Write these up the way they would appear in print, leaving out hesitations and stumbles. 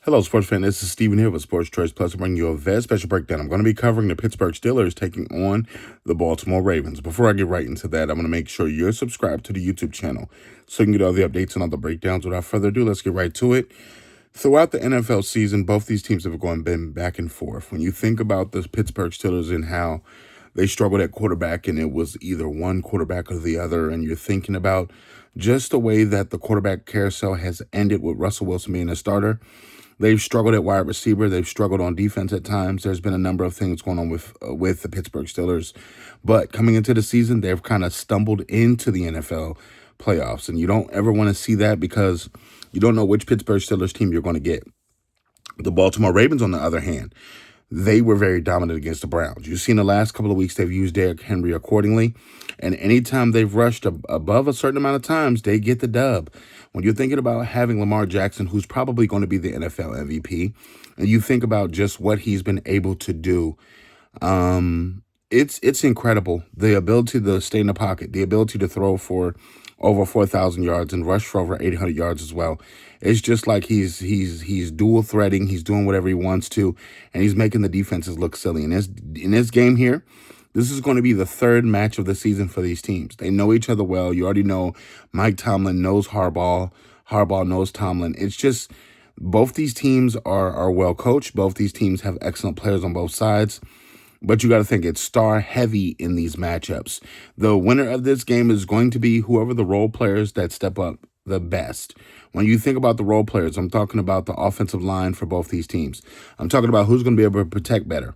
Hello, sports fan. This is Steven here with Sports Choice Plus. I'm bringing you a very special breakdown. I'm going to be covering the Pittsburgh Steelers taking on the Baltimore Ravens. Before I get right into that, I'm going to make sure you're subscribed to the YouTube channel so you can get all the updates and all the breakdowns. Without further ado, let's get right to it. Throughout the NFL season, both these teams have been back and forth. When you think about the Pittsburgh Steelers and how they struggled at quarterback and it was either one quarterback or the other, and you're thinking about just the way that the quarterback carousel has ended with Russell Wilson being a starter. They've struggled at wide receiver. They've struggled on defense at times. There's been a number of things going on with the Pittsburgh Steelers. But coming into the season, they've kind of stumbled into the NFL playoffs. And you don't ever want to see that because you don't know which Pittsburgh Steelers team you're going to get. The Baltimore Ravens, on the other hand, they were very dominant against the Browns. You've seen the last couple of weeks they've used Derrick Henry accordingly. And anytime they've rushed above a certain amount of times, they get the dub. When you're thinking about having Lamar Jackson, who's probably going to be the NFL MVP, and you think about just what he's been able to do, it's incredible. The ability to stay in the pocket, the ability to throw for over 4,000 yards and rush for over 800 yards as well. It's just like he's dual threading. He's doing whatever he wants to, and he's making the defenses look silly. In this game here, this is going to be the third match of the season for these teams. They know each other well. You already know Mike Tomlin knows Harbaugh. Harbaugh knows Tomlin. It's just both these teams are well coached. Both these teams have excellent players on both sides. But you got to think it's star heavy in these matchups. The winner of this game is going to be whoever the role players that step up the best. When you think about the role players, I'm talking about the offensive line for both these teams. I'm talking about who's going to be able to protect better.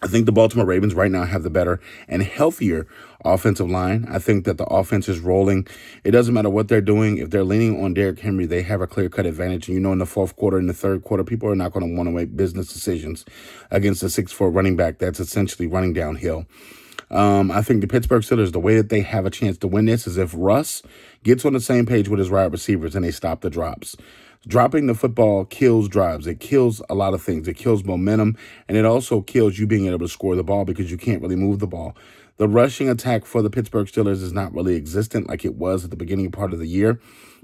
I think the Baltimore Ravens right now have the better and healthier offensive line. I think that the offense is rolling. It doesn't matter what they're doing. If they're leaning on Derrick Henry, they have a clear-cut advantage. And you know, in the fourth quarter and the third quarter, people are not going to want to make business decisions against a 6'4" running back that's essentially running downhill. I think the Pittsburgh Steelers, the way that they have a chance to win this is if Russ gets on the same page with his wide receivers and they stop the drops. Dropping the football kills drives. It kills a lot of things. It kills momentum, and it also kills you being able to score the ball because you can't really move the ball. The rushing attack for the Pittsburgh Steelers is not really existent like it was at the beginning part of the year.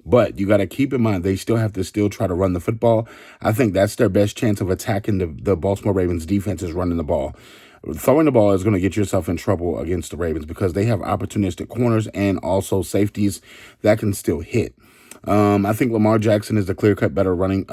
But you got to keep in mind they still have to try to run the football. I think that's their best chance of attacking the Baltimore Ravens defense is running the ball. Throwing the ball is going to get yourself in trouble against the Ravens because they have opportunistic corners and also safeties that can still hit. I think Lamar Jackson is the clear-cut better running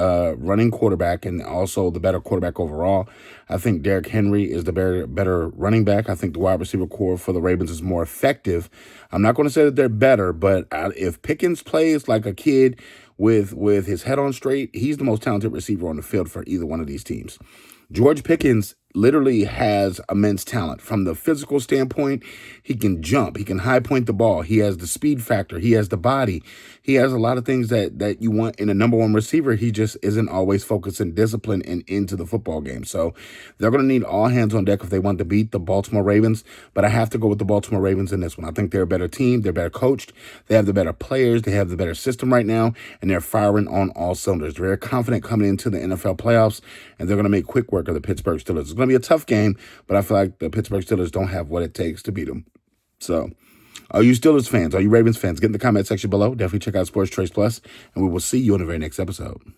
quarterback and also the better quarterback overall. I think Derrick Henry is the better running back. I think the wide receiver core for the Ravens is more effective. I'm not going to say that they're better, but if Pickens plays like a kid with his head on straight, he's the most talented receiver on the field for either one of these teams. George Pickens literally has immense talent. From the physical standpoint, he can jump. He can high point the ball. He has the speed factor. He has the body. He has a lot of things that you want in a number one receiver. He just isn't always focused and disciplined and into the football game. So they're going to need all hands on deck if they want to beat the Baltimore Ravens. But I have to go with the Baltimore Ravens in this one. I think they're a better team. They're better coached. They have the better players. They have the better system right now. And they're firing on all cylinders. They're very confident coming into the NFL playoffs. And they're going to make quick work of the Pittsburgh Steelers. It's going to be a tough game, but I feel like the Pittsburgh Steelers don't have what it takes to beat them. So, are you Steelers fans? Are you Ravens fans? Get in the comment section below. Definitely check out Sports Choice Plus, and we will see you in the very next episode.